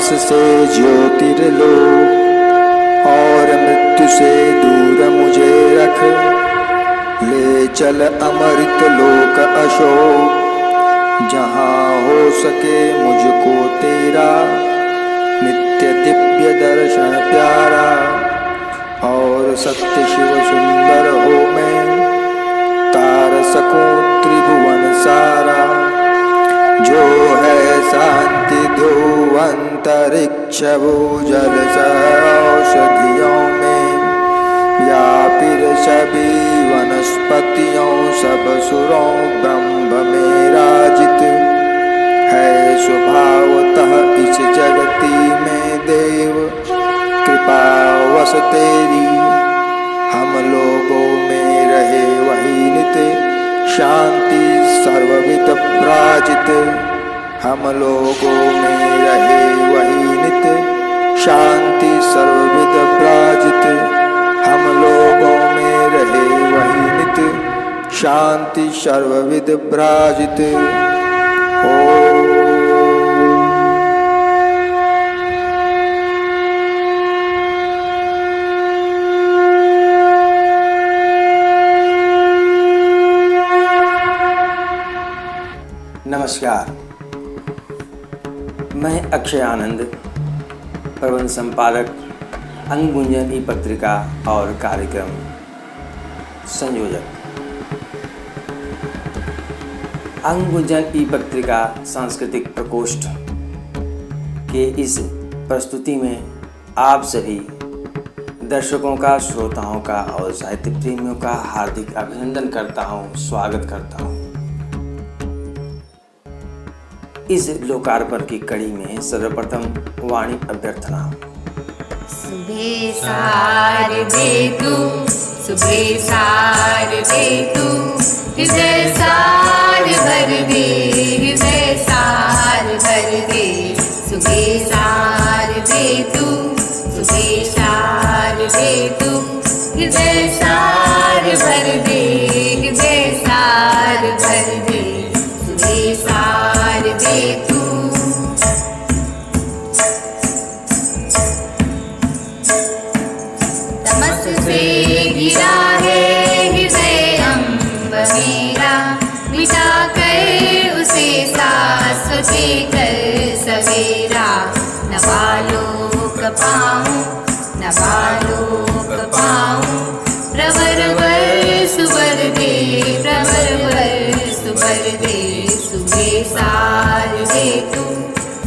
पास से ज्योतिर्लोक और मृत्यु से दूर मुझे रख। ले चल अमृत लोक अशोक, जहाँ हो सके मुझको तेरा नित्य दिव्य दर्शन प्यारा। और सत्य शिव सुंदर हो मैं, तार सकूं त्रिभुवन सारा। जो है शांति ध्रुव अंतरिक्ष भूजल औषधियों में, या फिर सभी वनस्पतियों सब सुरों ब्रह्म में राजित है स्वभावतः इस जगती में देव। कृपा वश तेरी हम लोगों में रहे वही नित, शांति सर्वविद विराजित। हम लोगों में रहे वही नित, शांति सर्वविद विराजित। हम लोगों में रहे वही नित, शांति सर्वविद विराजित। ओम। नमस्कार, मैं अक्षय आनंद, प्रबंध संपादक अंगगुंजन ई पत्रिका और कार्यक्रम संयोजक। अंगगुंजन ई पत्रिका सांस्कृतिक प्रकोष्ठ के इस प्रस्तुति में आप सभी दर्शकों का, श्रोताओं का और साहित्य प्रेमियों का हार्दिक अभिनंदन करता हूँ, स्वागत करता हूँ। इस लोकार्पण की कड़ी में सर्वप्रथम वाणी अभ्यर्थना। सुबह सार दे तू, सुबह सार दे तू, हृदय सार भर दे, हृदय सार भर दे। सुबह सार दे तू, सुबह सार दे तू, हृदय सार भर दे, हृदय सार भर दे। सुबह सार दे तू। तमस से घिरा है हृदय अम्ब मेरा, मिटा कर उसे शाश्वती कर सवेरा। न बालोक पाऊं, न बालोक पाऊं, प्रवर वर सुवर दे, प्रवर वर सुवर दे। सुबह सार दे तू,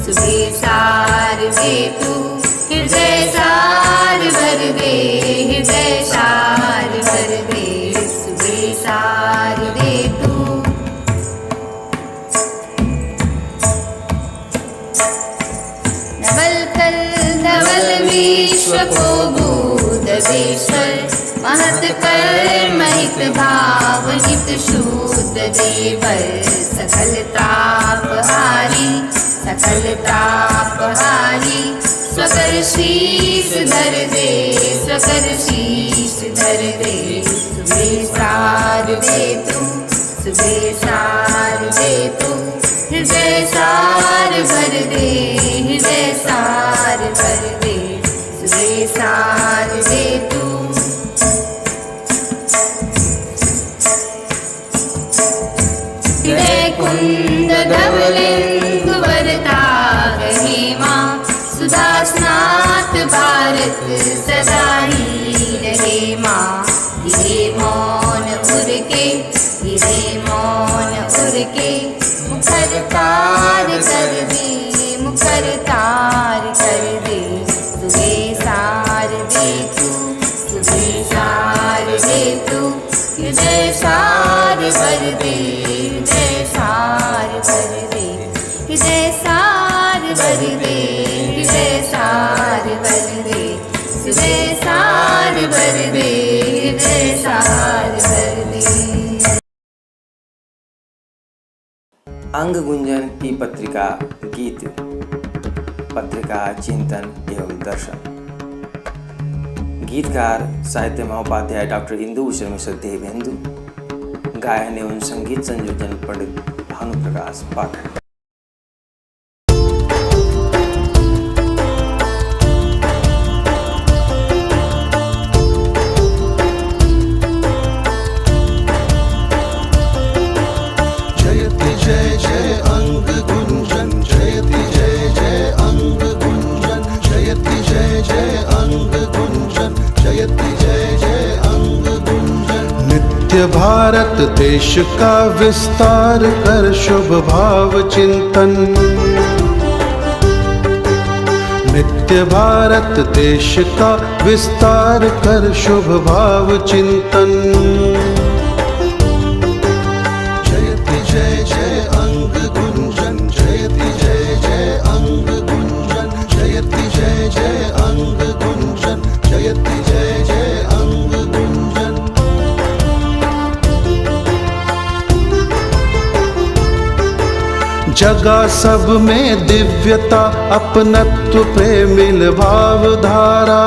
सुबह सार दे तू, हृदय सार भर दे, हृदय सार भर दे। सुबह सार दे तू। नवल कल धवल विश्व को भूतवेश्वर, महत पर महित भाव नित शुद्ध देवर। सकल ताप हारी, सकल ताप हारी, स्वकर शीश धर दे, स्वकर शीश धर दे। सुबह सार दे तू, सुबह सार दे तू, हृदय सार भर दे, हृदय सार भर दे। सुबह सार दे तू। हृदय कुंद धवलिंदु वरदाग हेमा, सुधा स्नात भारत सदा ही रहे माँ। गिरे मौन उर के, गिरे मौन उर के, मुखर तार कर दे, मुखर तार कर दे। सुबह सार दे तू, सुबह सार दे तू, हृदय सार भर दे, हृदय सार भर दे, हृदय सार भर दे, हृदय सार भर दे। हृदय सार भर दे, हृदय सार भर दे। अंगगुंजन की पत्रिका गीत पत्रिका चिंतन एवं दर्शन। गीतकार साहित्य महोपाध्याय डॉक्टर इंदुभूषण मिश्र देवेंदु। गायन एवं संगीत संयोजन पंडित भानुप्रकाश पाठक। नित्य भारत देश का विस्तार कर शुभ भाव चिंतन। नित्य भारत देश का विस्तार कर शुभ भाव चिंतन। जयति जय जय अंग गुंजन, जयति जय जय अंग गुंजन, जयति जय जय अंग गुंजन, जयति जय जय अंग गुंजन। जगा सब में दिव्यता अपनत्व प्रेमिल भावधारा।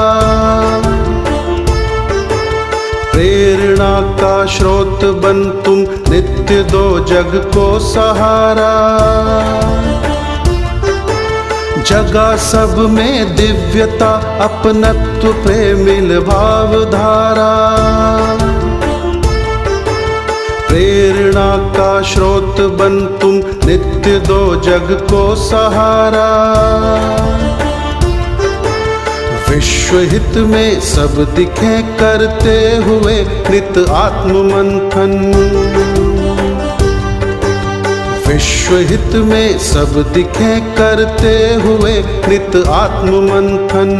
प्रेरणा का स्रोत बन तुम नित्य दो जग को सहारा। जगा सब में दिव्यता अपनत्व प्रेमिल भावधारा। प्रेरणा का स्रोत बन तुम नित्य दो जग को सहारा। विश्व हित में सब दिखे करते हुए नित आत्म मंथन। विश्व हित में सब दिखे करते हुए नित आत्म मंथन।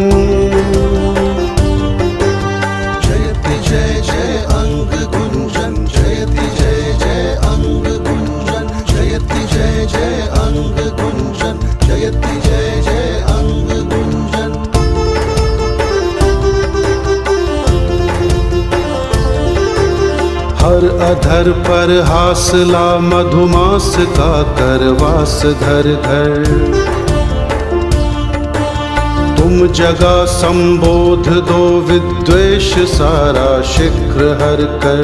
जयति जय जय अंग गुंजन, जयति जय जय अंग गुंजन, जयति जय जय अंग गुंजन, जयति जय जय अंग गुंजन। हर अधर पर हासला मधुमास का करवास घर घर। तुम जगा संबोध दो विद्वेष सारा शीघ्र हर कर।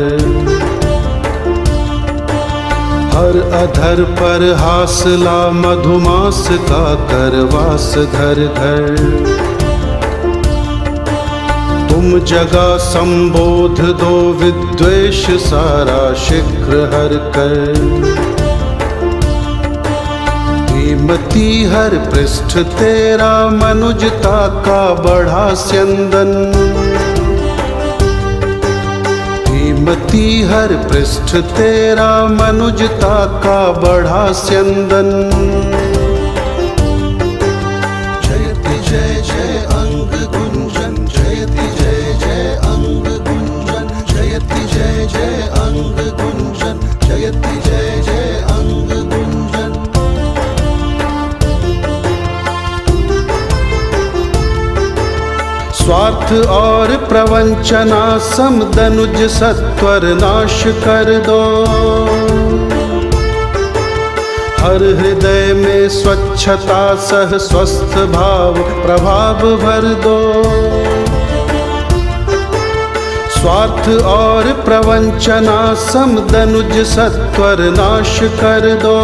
हर अधर पर हासला मधुमास का करवास घर घर। तुम जगा संबोध दो विद्वेष सारा शीघ्र हर कर। कीमती हर पृष्ठ तेरा मनुजता का बढ़ा स्यंदन। कीमती हर पृष्ठ तेरा मनुजता का बढ़ा स्यंदन। जयति जय जय अंग गुंजन, जयति जय जय अंग गुंजन, जयति जय जय अंग गुंजन, जयति जय जय अंग गुंजन। स्वार्थ और प्रवंचना समदनुज सत्वर नाश कर दो। हर हृदय में स्वच्छता सह स्वस्थ भाव प्रभाव भर दो। स्वार्थ और प्रवंचना समदनुज सत्वर नाश कर दो।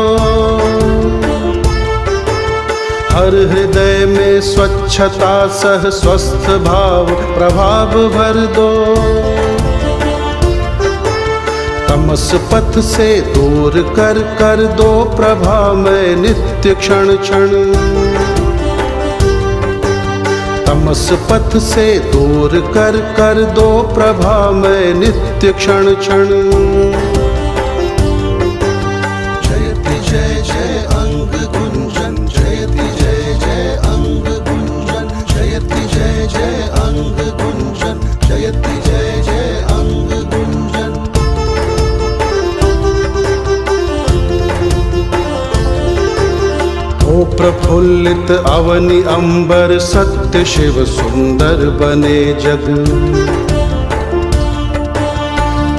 हर हृदय में स्वच्छता सह स्वस्थ भाव प्रभाव भर दो। तमस पथ से दूर कर कर दो प्रभा में नित्य क्षण क्षण। तमस पथ से दूर कर कर दो प्रभा में नित्य क्षण क्षण। जयति जय जय अंग गुंजन, जयति जय जय अंग गुंजन, जयति जय जय अंग गुंजन, जयति जय जय अंग गुंजन। ओ प्रफुल्लित अवनि अंबर सत्य शिव सुंदर बने जग।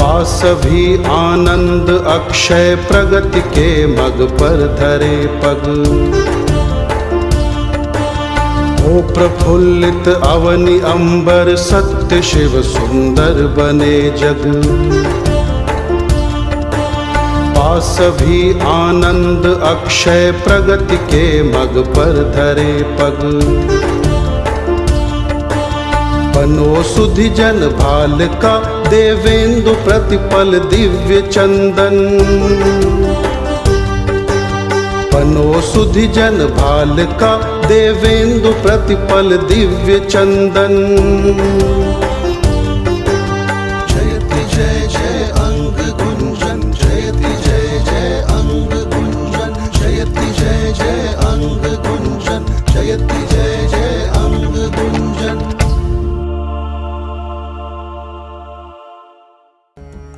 पास भी आनंद अक्षय प्रगति के मग पर धरे पग। ओ प्रफुल्लित अवनि अंबर सत्य शिव सुंदर बने जग। पास भी आनंद अक्षय प्रगति के मग पर धरे पग। बनो सुधि जन भाल का देवेंदु प्रतिपल दिव्य चंदन। बनो सुधि जन भाल का देवेंदु प्रतिपल दिव्य चंदन। जयति जय जय अंग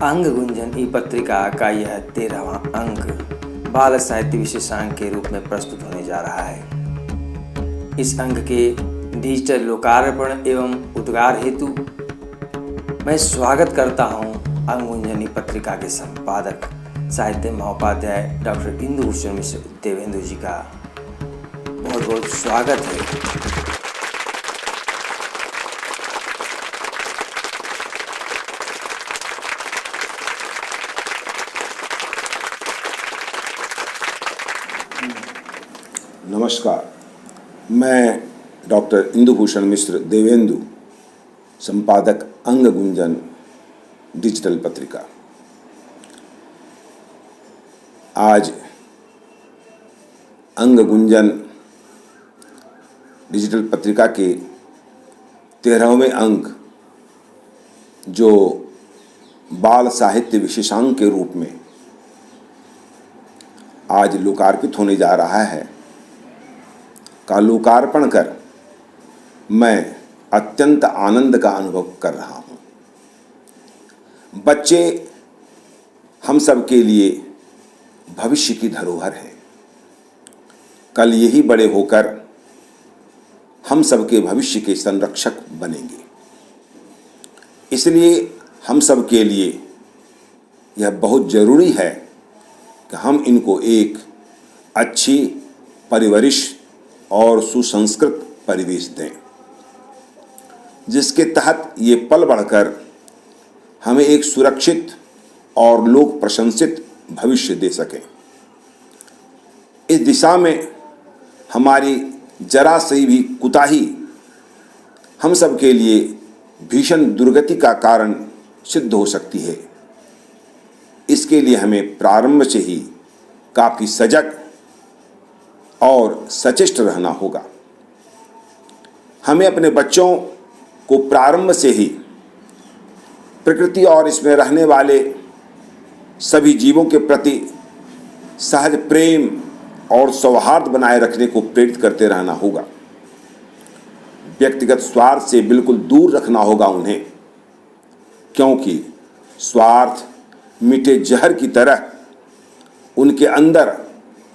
अंग गुंजन ई पत्रिका का यह 13वां अंक बाल साहित्य विशेषांक के रूप में प्रस्तुत होने जा रहा है। इस अंक के डिजिटल लोकार्पण एवं उद्गार हेतु मैं स्वागत करता हूं अंग गुंजन ई पत्रिका के संपादक साहित्य महोपाध्याय डॉक्टर इंदुभूषण मिश्र देवेंदु जी का बहुत बहुत स्वागत है। नमस्कार, मैं डॉक्टर इंदुभूषण मिश्र देवेंदु, संपादक अंग गुंजन डिजिटल पत्रिका। आज अंग गुंजन डिजिटल पत्रिका के 13वें अंक, जो बाल साहित्य विशेषांक के रूप में आज लोकार्पित होने जा रहा है, का लोकार्पण कर मैं अत्यंत आनंद का अनुभव कर रहा हूँ। बच्चे हम सब के लिए भविष्य की धरोहर हैं। कल यही बड़े होकर हम सब के भविष्य के संरक्षक बनेंगे। इसलिए हम सब के लिए यह बहुत जरूरी है कि हम इनको एक अच्छी परवरिश और सुसंस्कृत परिवेश दें, जिसके तहत ये पल बढ़कर हमें एक सुरक्षित और लोक प्रशंसित भविष्य दे सकें। इस दिशा में हमारी जरा सी भी कुताही हम सब के लिए भीषण दुर्गति का कारण सिद्ध हो सकती है। इसके लिए हमें प्रारंभ से ही काफ़ी सजग और सचेष्ट रहना होगा। हमें अपने बच्चों को प्रारंभ से ही प्रकृति और इसमें रहने वाले सभी जीवों के प्रति सहज प्रेम और सौहार्द बनाए रखने को प्रेरित करते रहना होगा। व्यक्तिगत स्वार्थ से बिल्कुल दूर रखना होगा उन्हें, क्योंकि स्वार्थ मीठे जहर की तरह उनके अंदर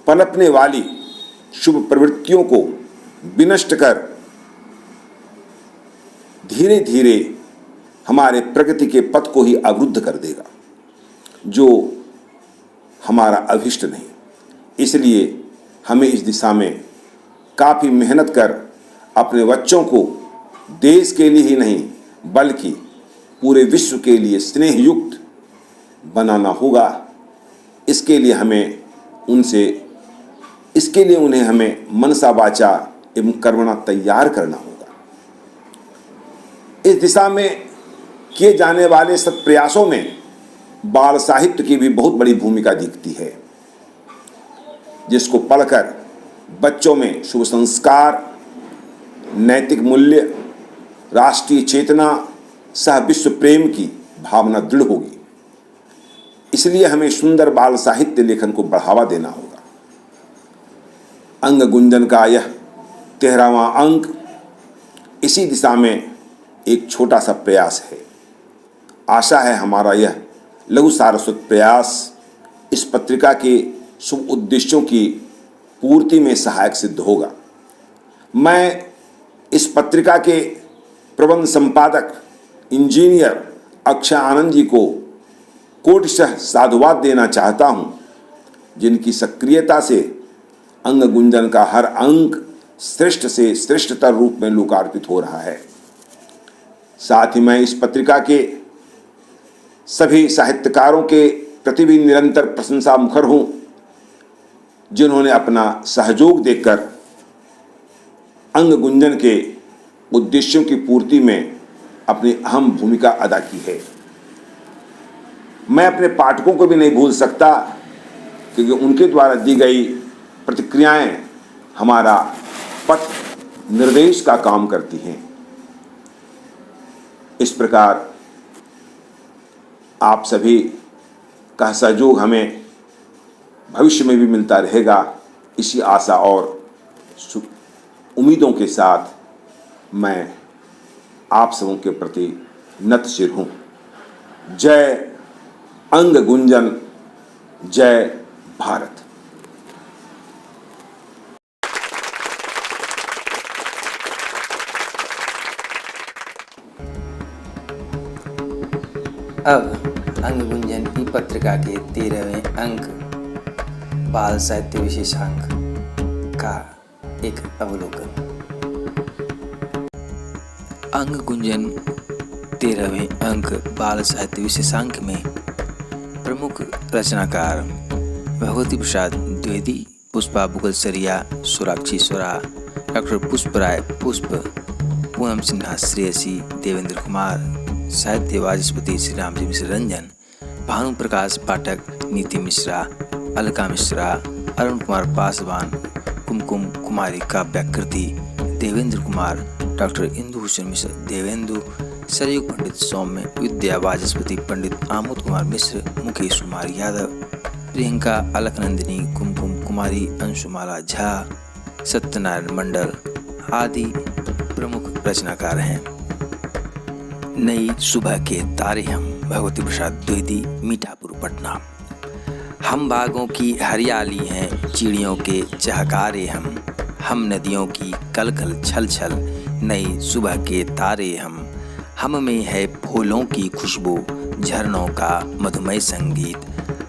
पनपने वाली शुभ प्रवृत्तियों को विनष्ट कर धीरे धीरे हमारे प्रगति के पथ को ही अवरुद्ध कर देगा, जो हमारा अभिष्ट नहीं। इसलिए हमें इस दिशा में काफ़ी मेहनत कर अपने बच्चों को देश के लिए ही नहीं बल्कि पूरे विश्व के लिए स्नेह युक्त बनाना होगा। इसके लिए उन्हें हमें मनसा वाचा एवं कर्मणा तैयार करना होगा। इस दिशा में किए जाने वाले सब प्रयासों में बाल साहित्य की भी बहुत बड़ी भूमिका दिखती है, जिसको पढ़कर बच्चों में शुभ संस्कार, नैतिक मूल्य, राष्ट्रीय चेतना सह विश्व प्रेम की भावना दृढ़ होगी। इसलिए हमें सुंदर बाल साहित्य लेखन को बढ़ावा देना होगा। अंग गुंजन का यह 13वां अंक इसी दिशा में एक छोटा सा प्रयास है। आशा है हमारा यह लघु सारस्वत प्रयास इस पत्रिका के शुभ उद्देश्यों की पूर्ति में सहायक सिद्ध होगा। मैं इस पत्रिका के प्रबंध संपादक इंजीनियर अक्षय आनंद जी को कोटिशः साधुवाद देना चाहता हूँ, जिनकी सक्रियता से अंग गुंजन का हर अंक श्रेष्ठ से श्रेष्ठतर रूप में लोकार्पित हो रहा है। साथ ही मैं इस पत्रिका के सभी साहित्यकारों के प्रति भी निरंतर प्रशंसा मुखर हूँ, जिन्होंने अपना सहयोग देकर अंग गुंजन के उद्देश्यों की पूर्ति में अपनी अहम भूमिका अदा की है। मैं अपने पाठकों को भी नहीं भूल सकता, क्योंकि उनके द्वारा दी गई प्रतिक्रियाएं हमारा पथ निर्देश का काम करती हैं। इस प्रकार आप सभी का सहयोग हमें भविष्य में भी मिलता रहेगा, इसी आशा और उम्मीदों के साथ मैं आप सबों के प्रति नत सिर हूँ। जय अंग गुंजन जय भारत। अब अंग गुंजन ई पत्रिका के 13वें अंक बाल साहित्य विशेषांक का एक अवलोकन। अंग गुंजन 13वें अंक बाल साहित्य विशेषांक में प्रमुख रचनाकार भगवती प्रसाद द्विवेदी, पुष्पा बुगलसरिया, सोराक्षी स्वरा, डॉक्टर पुष्पराय पुष्प, पूनम सिन्हा श्रेयसी, देवेंद्र कुमार, साहित्य वाचस्पति श्री रामजी मिश्र रंजन, भानु प्रकाश पाठक, नीति मिश्रा, अलका मिश्रा, अरुण कुमार पासवान, कुमकुम कुमारी काव्याकृति, देवेंद्र कुमार, डॉक्टर इंदुभूषण मिश्र देवेंदु, सरयुग पंडित सौम्य, विद्या वाचस्पति पंडित आमोद कुमार मिश्र, मुकेश कुमार यादव, प्रियंका अलकनंदिनी, कुमकुम कुमारी, अंशुमाला झा, सत्यनारायण मंडल आदि प्रमुख रचनाकार हैं। नई सुबह के तारे हम, भगवती प्रसाद द्विवेदी, मीठापुर पटना। हम बागों की हरियाली हैं, चिड़ियों के चहकारे हम नदियों की कल कल छल छल, नई सुबह के तारे हम में है फूलों की खुशबू, झरनों का मधुमय संगीत,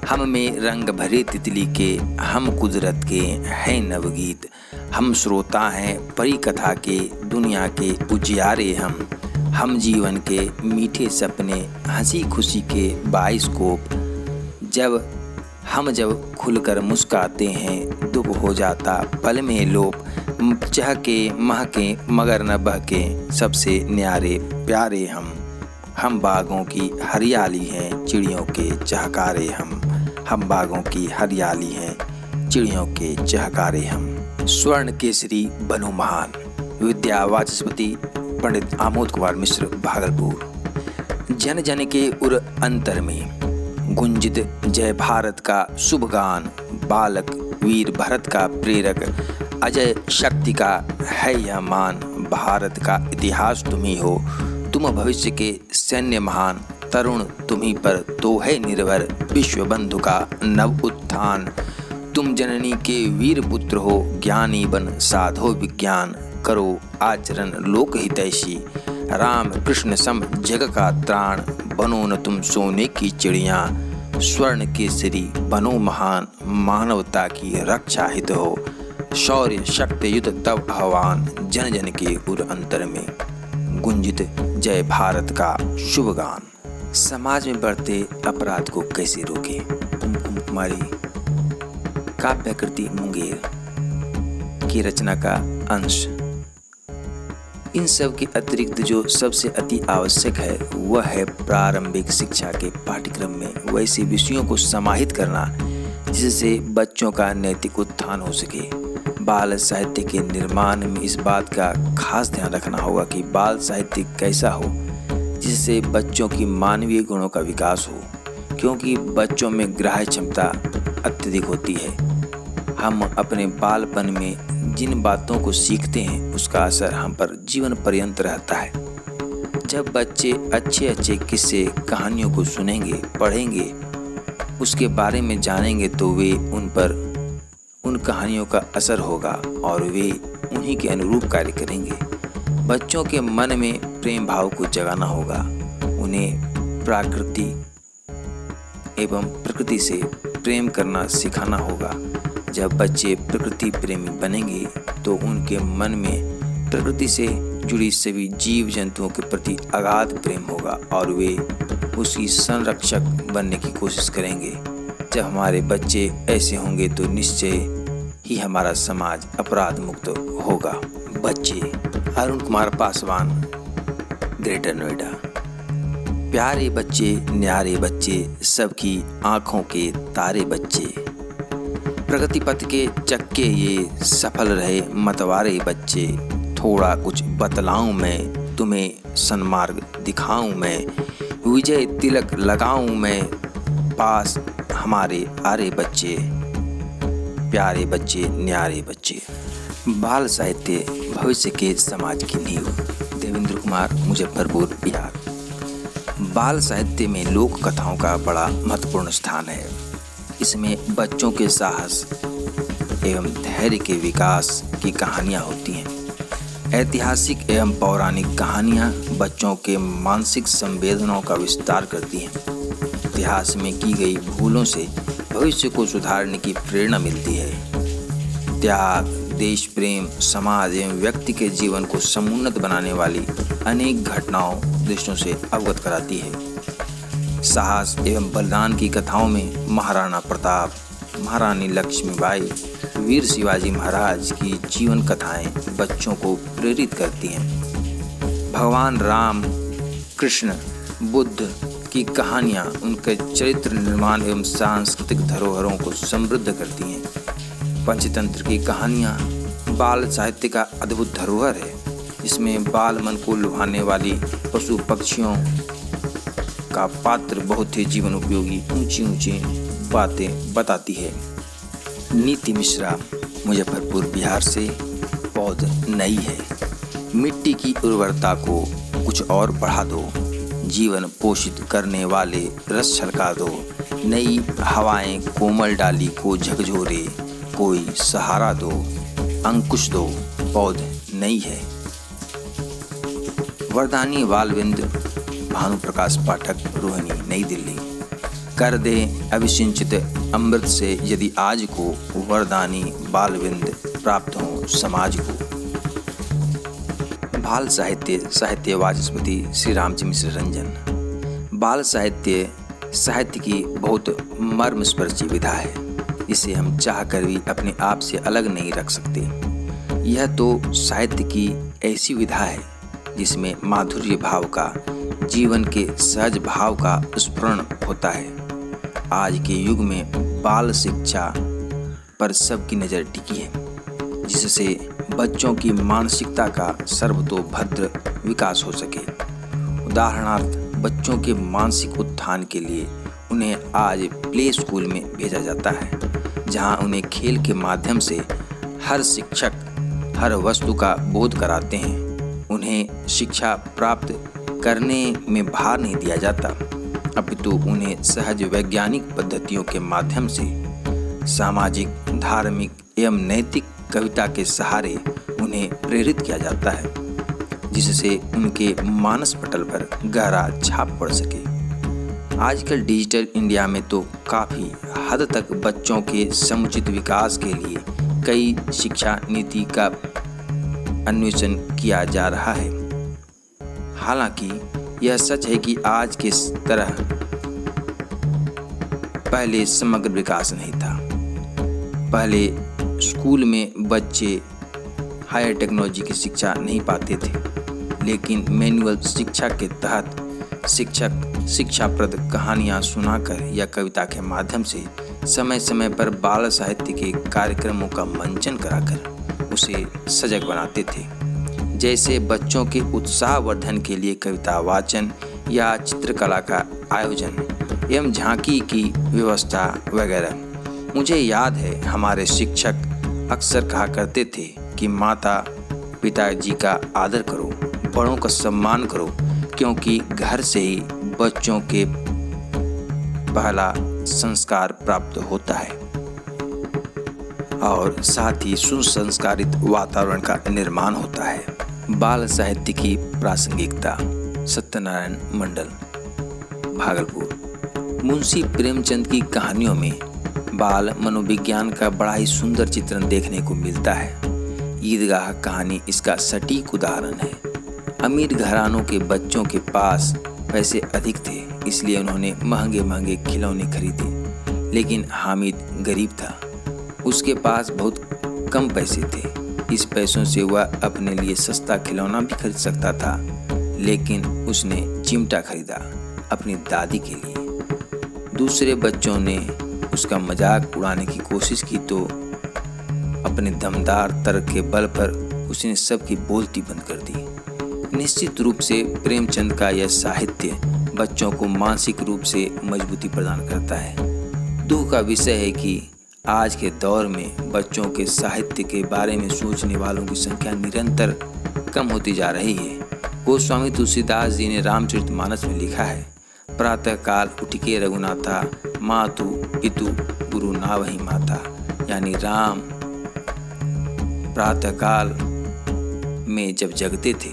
हम में रंग भरे तितली के, हम कुदरत के हैं नवगीत, हम श्रोता हैं परी कथा के, दुनिया के उजियारे हम जीवन के मीठे सपने, हंसी खुशी के बाइस्कोप, जब खुलकर मुस्काते हैं, दुख हो जाता पल में लोप, चहके महके मगर न बहके, सबसे न्यारे प्यारे हम बागों की हरियाली हैं, चिड़ियों के चहकारे हम बागों की हरियाली हैं, चिड़ियों के चहकारे हम। स्वर्ण केसरी बनो महान, विद्या वाचस्पति पंडित आमोद कुमार मिश्र, भागलपुर। जन जन के उर अंतर में गुंजित जय भारत का शुभ गान, बालक वीर भरत का प्रेरक, अजय शक्ति का है यह मान, भारत का इतिहास तुम ही हो, तुम भविष्य के सैन्य महान, तरुण तुम्ही पर तो है निर्भर, विश्व बंधु का नव उत्थान, तुम जननी के वीर पुत्र हो, ज्ञानी बन साधो विज्ञान, करो आचरण लोक हितैषी, राम कृष्ण सम जग का त्राण, बनो न तुम सोने की चिड़िया, स्वर्ण केसरी बनो महान, मानवता की रक्षा हित हो, शौर्य शक्ति युद्ध तब आह्वान, जन जन के उर अंतर में गुंजित जय भारत का शुभ गान। समाज में बढ़ते अपराध को कैसे रोके, कुमकुम कुमारी, काव्याकृति मुंगेर की रचना का अंश। इन सब के अतिरिक्त जो सबसे अति आवश्यक है वह है प्रारंभिक शिक्षा के पाठ्यक्रम में वैसे विषयों को समाहित करना जिससे बच्चों का नैतिक उत्थान हो सके। बाल साहित्य के निर्माण में इस बात का खास ध्यान रखना होगा कि बाल साहित्य कैसा हो जिससे बच्चों की मानवीय गुणों का विकास हो, क्योंकि बच्चों में ग्राह्य क्षमता अत्यधिक होती है। हम अपने बालपन में जिन बातों को सीखते हैं उसका असर हम पर जीवन पर्यंत रहता है। जब बच्चे अच्छे अच्छे किस्से कहानियों को सुनेंगे, पढ़ेंगे, उसके बारे में जानेंगे तो वे उन कहानियों का असर होगा और वे उन्हीं के अनुरूप कार्य करेंगे। बच्चों के मन में प्रेम भाव को जगाना होगा, उन्हें प्रकृति से प्रेम करना सिखाना होगा। जब बच्चे प्रकृति प्रेमी बनेंगे तो उनके मन में प्रकृति से जुड़ी सभी जीव जंतुओं के प्रति अगाध प्रेम होगा और वे उसकी संरक्षक बनने की कोशिश करेंगे। जब हमारे बच्चे ऐसे होंगे तो निश्चय ही हमारा समाज अपराध मुक्त होगा। बच्चे, अरुण कुमार पासवान, ग्रेटर नोएडा। प्यारे बच्चे, न्यारे बच्चे, सबकी आँखों के तारे बच्चे, प्रगति पथ के चक्के ये सफल रहे मतवारे बच्चे, थोड़ा कुछ बतलाऊं मैं तुम्हें, सन्मार्ग दिखाऊं मैं, विजय तिलक लगाऊं मैं, पास हमारे आरे बच्चे, प्यारे बच्चे, न्यारे बच्चे। बाल साहित्य भविष्य के समाज की नींव। देवेंद्र कुमार, मुजफ्फरपुर, बिहार। बाल साहित्य में लोक कथाओं का बड़ा महत्वपूर्ण स्थान है। इसमें बच्चों के साहस एवं धैर्य के विकास की कहानियाँ होती हैं। ऐतिहासिक एवं पौराणिक कहानियाँ बच्चों के मानसिक संवेदनाओं का विस्तार करती हैं। इतिहास में की गई भूलों से भविष्य को सुधारने की प्रेरणा मिलती है। त्याग, देश प्रेम, समाज एवं व्यक्ति के जीवन को समुन्नत बनाने वाली अनेक घटनाओं दृश्यों से अवगत कराती है। साहस एवं बलिदान की कथाओं में महाराणा प्रताप, महारानी लक्ष्मीबाई, वीर शिवाजी महाराज की जीवन कथाएं बच्चों को प्रेरित करती हैं। भगवान राम, कृष्ण, बुद्ध की कहानियां उनके चरित्र निर्माण एवं सांस्कृतिक धरोहरों को समृद्ध करती हैं। पंचतंत्र की कहानियां बाल साहित्य का अद्भुत धरोहर है। इसमें बाल मन को लुभाने वाली पशु पक्षियों का पात्र बहुत ही जीवन उपयोगी ऊंची ऊंची बातें बताती है। नीति मिश्रा, मुजफ्फरपुर, बिहार से। पौध नई है। मिट्टी की उर्वरता को कुछ और बढ़ा दो, जीवन पोषित करने वाले रस छलका दो, नई हवाएं कोमल डाली को झकझोरे, कोई सहारा दो, अंकुश दो, पौध नई है। वरदानी बालविंद, भानुप्रकाश पाठक, रोहिणी, नई दिल्ली। कर दे अभिसिंचित अमृत से यदि आज को, वरदानी बालविंद प्राप्त हो समाज को। बाल साहित्य वाचस्पति श्री रामजी मिश्र रंजन। बाल साहित्य की बहुत मर्मस्पर्शी विधा है। इसे हम चाह कर भी अपने आप से अलग नहीं रख सकते। यह तो साहित्य की ऐसी विधा है जिसमें माधुर्य भाव का, जीवन के सहज भाव का स्फुरण होता है। आज के युग में बाल शिक्षा पर सबकी नज़र टिकी है, जिससे बच्चों की मानसिकता का सर्वतोभद्र विकास हो सके। उदाहरणार्थ, बच्चों के मानसिक उत्थान के लिए उन्हें आज प्ले स्कूल में भेजा जाता है, जहां उन्हें खेल के माध्यम से हर शिक्षक हर वस्तु का बोध कराते हैं। उन्हें शिक्षा प्राप्त करने में भार नहीं दिया जाता, अपितु उन्हें सहज वैज्ञानिक पद्धतियों के माध्यम से सामाजिक, धार्मिक एवं नैतिक कविता के सहारे उन्हें प्रेरित किया जाता है, जिससे उनके मानस पटल पर गहरा छाप पड़ सके। आजकल डिजिटल इंडिया में तो काफ़ी हद तक बच्चों के समुचित विकास के लिए कई शिक्षा नीति का अन्वेषण किया जा रहा है। हालांकि यह सच है कि आज के तरह पहले समग्र विकास नहीं था। पहले स्कूल में बच्चे हायर टेक्नोलॉजी की शिक्षा नहीं पाते थे, लेकिन मैनुअल शिक्षा के तहत शिक्षक शिक्षाप्रद कहानियाँ सुनाकर या कविता के माध्यम से समय समय पर बाल साहित्य के कार्यक्रमों का मंचन कराकर उसे सजग बनाते थे। जैसे बच्चों के उत्साहवर्धन के लिए कविता वाचन या चित्रकला का आयोजन एवं झांकी की व्यवस्था वगैरह। मुझे याद है, हमारे शिक्षक अक्सर कहा करते थे कि माता पिताजी का आदर करो, बड़ों का सम्मान करो, क्योंकि घर से ही बच्चों के पहला संस्कार प्राप्त होता है और साथ ही सुसंस्कारित वातावरण का निर्माण होता है। बाल साहित्य की प्रासंगिकता। सत्यनारायण मंडल, भागलपुर। मुंशी प्रेमचंद की कहानियों में बाल मनोविज्ञान का बड़ा ही सुंदर चित्रण देखने को मिलता है। ईदगाह कहानी इसका सटीक उदाहरण है। अमीर घरानों के बच्चों के पास पैसे अधिक थे, इसलिए उन्होंने महंगे महंगे खिलौने खरीदे, लेकिन हामिद गरीब था। उसके पास बहुत कम पैसे थे। इस पैसों से वह अपने लिए सस्ता खिलौना भी खरीद सकता था, लेकिन उसने चिमटा खरीदा अपनी दादी के लिए। दूसरे बच्चों ने उसका मजाक उड़ाने की कोशिश की तो अपने दमदार तर्क के बल पर उसने सबकी बोलती बंद कर दी। निश्चित रूप से प्रेमचंद का यह साहित्य बच्चों को मानसिक रूप से मजबूती प्रदान करता है। दुख का विषय है कि आज के दौर में बच्चों के साहित्य के बारे में सोचने वालों की संख्या निरंतर कम होती जा रही है। गोस्वामी तुलसीदास जी ने रामचरितमानस में लिखा है, प्रातःकाल उठिके रघुनाथा, मातु पितु गुरु नावहि माता। यानी राम प्रातःकाल में जब जगते थे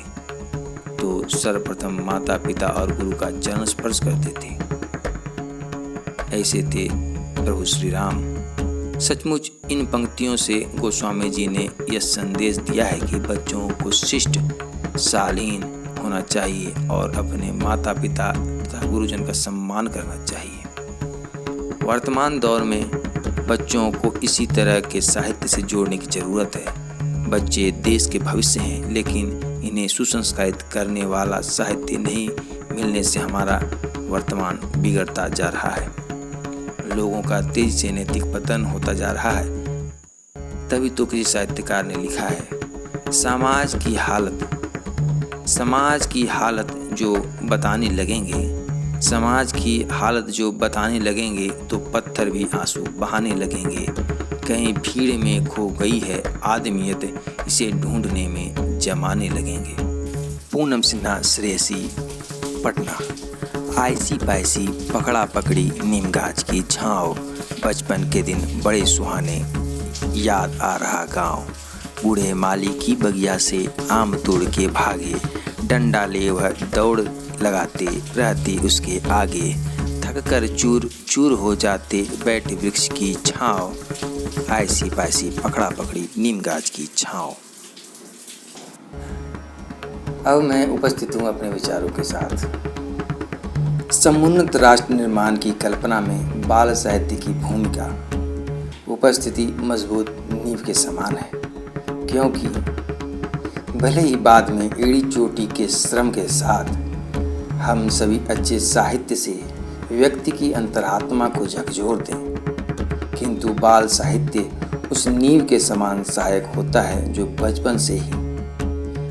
तो सर्वप्रथम माता पिता और गुरु का चरण स्पर्श करते थे। ऐसे थे प्रभु श्री राम। सचमुच इन पंक्तियों से गोस्वामी जी ने यह संदेश दिया है कि बच्चों को शिष्ट शालीन होना चाहिए और अपने माता पिता तथा गुरुजन का सम्मान करना चाहिए। वर्तमान दौर में बच्चों को इसी तरह के साहित्य से जोड़ने की ज़रूरत है। बच्चे देश के भविष्य हैं, लेकिन इन्हें सुसंस्कारित करने वाला साहित्य नहीं मिलने से हमारा वर्तमान बिगड़ता जा रहा है। लोगों का तेजी से नैतिक पतन होता जा रहा है। तभी तो किसी साहित्यकार ने लिखा है, समाज की हालत जो बताने लगेंगे तो पत्थर भी आंसू बहाने लगेंगे। कहीं भीड़ में खो गई है आदमियत, इसे ढूंढने में जमाने लगेंगे। पूनम सिन्हा, श्रेयसी, पटना। आईसी पाइसी पकड़ा पकड़ी नीम गाछ की छाँव, बचपन के दिन बड़े सुहाने, याद आ रहा गांव। बूढ़े माली की बगिया से आम तोड़ के भागे, डंडा ले वह दौड़ लगाते रहते उसके आगे। थक कर चूर चूर हो जाते बैठ वृक्ष की छाँव, ऐसी पैसी पकड़ा पकड़ी नीम गाछ की छाँव। अब मैं उपस्थित हूँ अपने विचारों के साथ। समुन्नत राष्ट्र निर्माण की कल्पना में बाल साहित्य की भूमिका उपस्थिति मजबूत नींव के समान है, क्योंकि भले ही बाद में एड़ी चोटी के श्रम के साथ हम सभी अच्छे साहित्य से व्यक्ति की अंतरात्मा को झकझोर दें, किंतु बाल साहित्य उस नींव के समान सहायक होता है जो बचपन से ही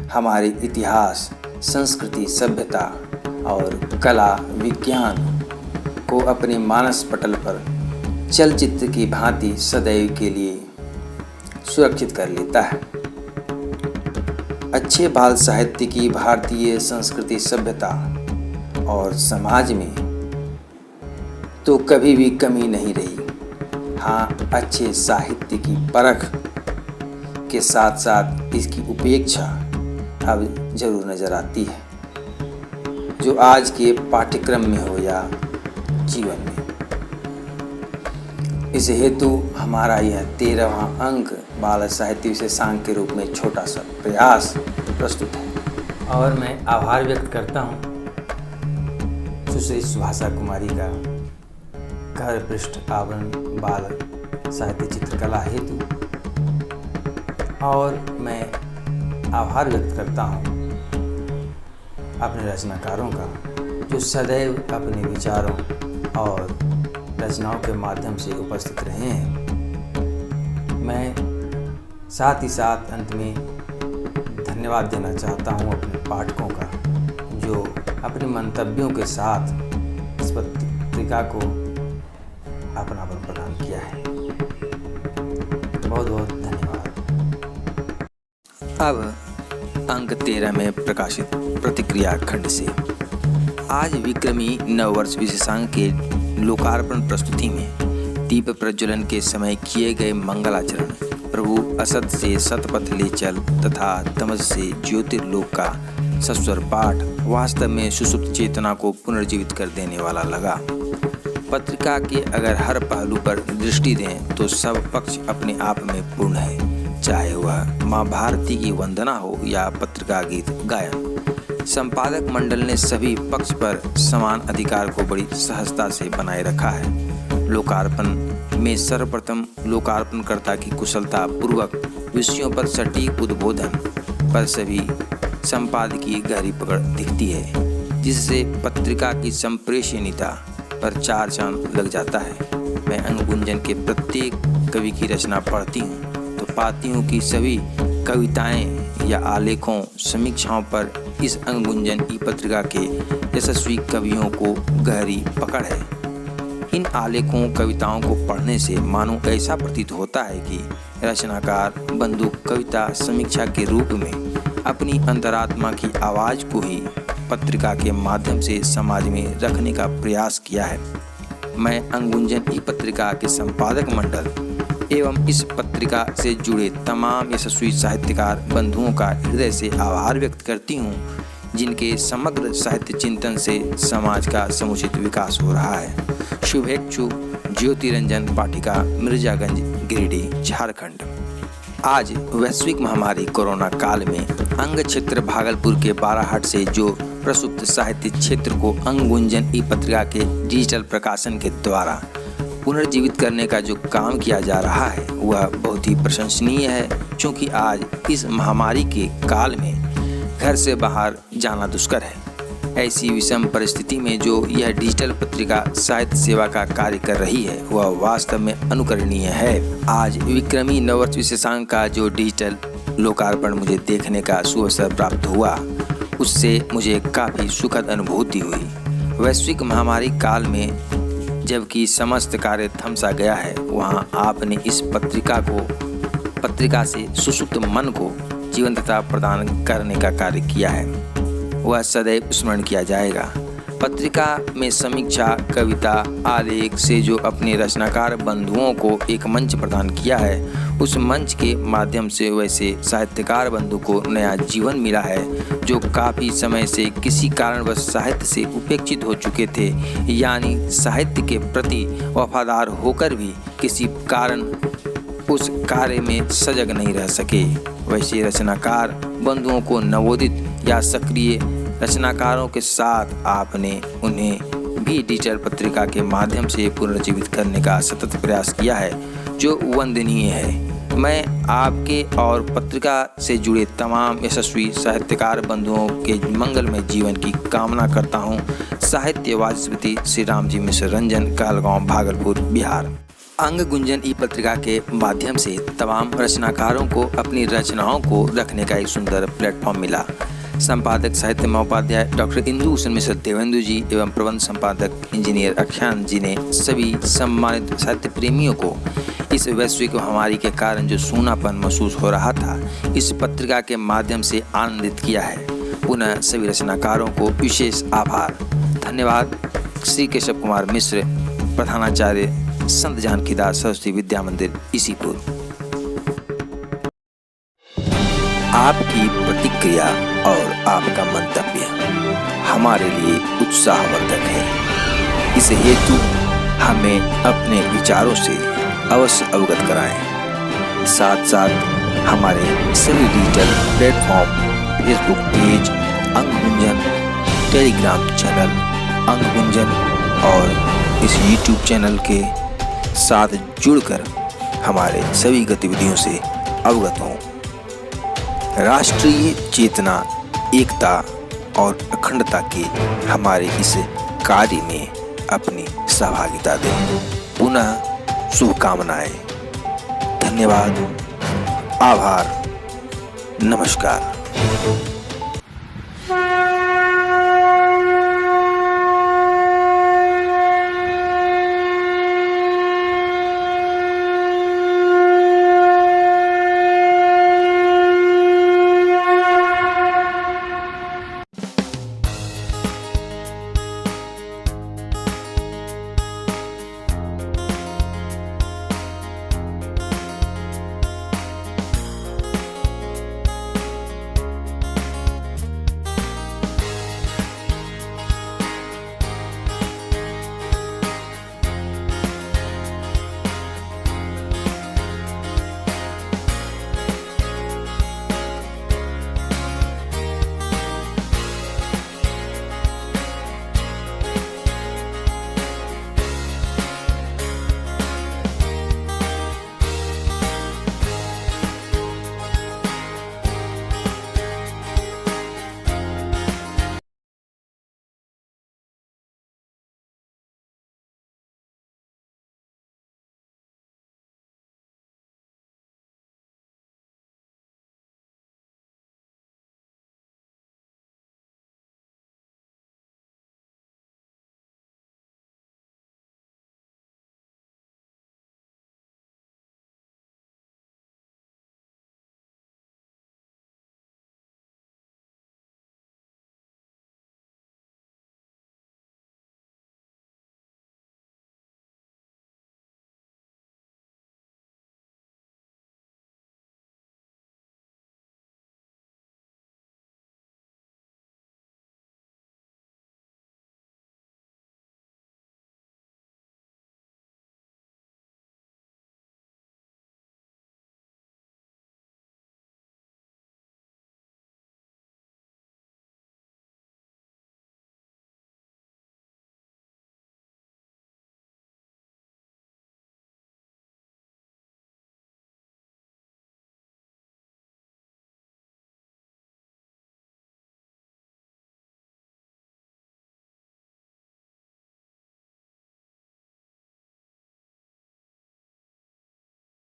हमारे इतिहास, संस्कृति, सभ्यता और कला विज्ञान को अपने मानस पटल पर चलचित्र की भांति सदैव के लिए सुरक्षित कर लेता है। अच्छे बाल साहित्य की भारतीय संस्कृति, सभ्यता और समाज में तो कभी भी कमी नहीं रही। हाँ, अच्छे साहित्य की परख के साथ साथ इसकी उपेक्षा अब जरूर नजर आती है, जो आज के पाठ्यक्रम में हो या जीवन में। इस हेतु हमारा यह 13वां अंक बाल साहित्य विशेषांक के रूप में छोटा सा प्रयास प्रस्तुत है। और मैं आभार व्यक्त करता हूँ सुश्री सुभाषा कुमारी का घर पृष्ठ आवरण बाल साहित्य चित्रकला हेतु, और मैं आभार व्यक्त करता हूँ अपने रचनाकारों का, जो सदैव अपने विचारों और रचनाओं के माध्यम से उपस्थित रहे हैं। मैं साथ ही साथ अंत में धन्यवाद देना चाहता हूँ अपने पाठकों का, जो अपने मंतव्यों के साथ इस पत्रिका को अपनापन प्रदान किया है। बहुत बहुत धन्यवाद। अब अंक 13 में प्रकाशित प्रतिक्रिया खंड से आज विक्रमी नववर्ष विशेषांक के लोकार्पण प्रस्तुति में दीप प्रज्वलन के समय किए गए मंगलाचरण, प्रभु असत से सतपथ ले चल तथा तमस से ज्योतिर्लोक का सस्वर पाठ वास्तव में सुसुप्त चेतना को पुनर्जीवित कर देने वाला लगा। पत्रिका के अगर हर पहलू पर दृष्टि दें तो सब पक्ष अपने आप में पूर्ण है, चाहे वह माँ भारती की वंदना हो या पत्रिका गीत गायन। संपादक मंडल ने सभी पक्ष पर समान अधिकार को बड़ी सहजता से बनाए रखा है। लोकार्पण में सर्वप्रथम लोकार्पणकर्ता की कुशलता पूर्वक विषयों पर सटीक उद्बोधन पर सभी संपादकीय गहरी पकड़ दिखती है, जिससे पत्रिका की संप्रेषणीयता पर 4 चांद लग जाता है। मैं अंगगुंजन के प्रत्येक कवि की रचना पढ़ती हूँ तो पाती हूँ कि सभी कविताएं या आलेखों, समीक्षाओं पर इस अंगगुंजन ई पत्रिका के यशस्वी कवियों को गहरी पकड़ है। इन आलेखों, कविताओं को पढ़ने से मानो ऐसा प्रतीत होता है कि रचनाकार बंदूक कविता समीक्षा के रूप में अपनी अंतरात्मा की आवाज़ को ही पत्रिका के माध्यम से समाज में रखने का प्रयास किया है। मैं अंगुंजन ई पत्रिका के संपादक मंडल एवं इस पत्रिका से जुड़े तमाम यशस्वी साहित्यकार बंधुओं का हृदय से आभार व्यक्त करती हूँ, जिनके समग्र साहित्य चिंतन से समाज का समुचित विकास हो रहा है। शुभेच्छु ज्योति रंजन पाटिका, मिर्जागंज, गिरिडीह, झारखंड। आज वैश्विक महामारी कोरोना काल में अंग क्षेत्र भागलपुर के बाराहाट से जो प्रसुप्त साहित्य क्षेत्र को अंगुंजन ई पत्रिका के डिजिटल प्रकाशन के द्वारा पुनर्जीवित करने का जो काम किया जा रहा है वह बहुत ही प्रशंसनीय है, क्योंकि आज इस महामारी के काल में घर से बाहर जाना दुष्कर है। ऐसी विषम परिस्थिति में जो यह डिजिटल पत्रिका साहित्य सेवा का कार्य कर रही है वह वास्तव में अनुकरणीय है। आज विक्रमी नववर्ष विशेषांक का जो डिजिटल लोकार्पण मुझे देखने का सुअवसर प्राप्त हुआ, उससे मुझे काफ़ी सुखद अनुभूति हुई। वैश्विक महामारी काल में जबकि समस्त कार्य थम सा गया है, वहाँ आपने इस पत्रिका से सुसुप्त मन को जीवंतता प्रदान करने का कार्य किया है, वह सदैव स्मरण किया जाएगा। पत्रिका में समीक्षा, कविता, आलेख से जो अपने रचनाकार बंधुओं को एक मंच प्रदान किया है, उस मंच के माध्यम से वैसे साहित्यकार बंधु को नया जीवन मिला है जो काफ़ी समय से किसी कारणवश साहित्य से उपेक्षित हो चुके थे, यानी साहित्य के प्रति वफादार होकर भी किसी कारण उस कार्य में सजग नहीं रह सके। वैसे रचनाकार बंधुओं को नवोदित या सक्रिय रचनाकारों के साथ आपने उन्हें भी डिजिटल पत्रिका के माध्यम से पुनर्जीवित करने का सतत प्रयास किया है, जो वंदनीय है। मैं आपके और पत्रिका से जुड़े तमाम यशस्वी साहित्यकार बंधुओं के मंगलमय जीवन की कामना करता हूँ। साहित्य वाचस्पति श्री राम जी मिश्र रंजन, कहलगांव, भागलपुर, बिहार। अंग गुंजन ई पत्रिका के माध्यम से तमाम रचनाकारों को अपनी रचनाओं को रखने का एक सुंदर प्लेटफॉर्म मिला। संपादक साहित्य महोपाध्याय डॉक्टर इंदु भूषण मिश्र देवेंदु जी एवं प्रबंध संपादक इंजीनियर अख्यान जी ने सभी सम्मानित साहित्य प्रेमियों को इस वैश्विक महामारी के कारण जो सूनापन महसूस हो रहा था, इस पत्रिका के माध्यम से आनंदित किया है। पुनः सभी रचनाकारों को विशेष आभार, धन्यवाद। श्री केशव कुमार मिश्र, प्रधानाचार्य, संत जानकीदास सरस्वती विद्या मंदिर, इसीपुर। आपकी प्रतिक्रिया और आपका मंतव्य हमारे लिए उत्साहवर्धक है। इस हेतु हमें अपने विचारों से अवश्य अवगत कराएं। साथ साथ हमारे सभी digital platform, Facebook page Angunjan, Telegram channel Angunjan और इस यूट्यूब चैनल के साथ जुड़कर हमारे सभी गतिविधियों से अवगत हों। राष्ट्रीय चेतना, एकता और अखंडता के हमारे इस कार्य में अपनी सहभागिता दें। पुनः शुभकामनाएं। धन्यवाद, आभार, नमस्कार।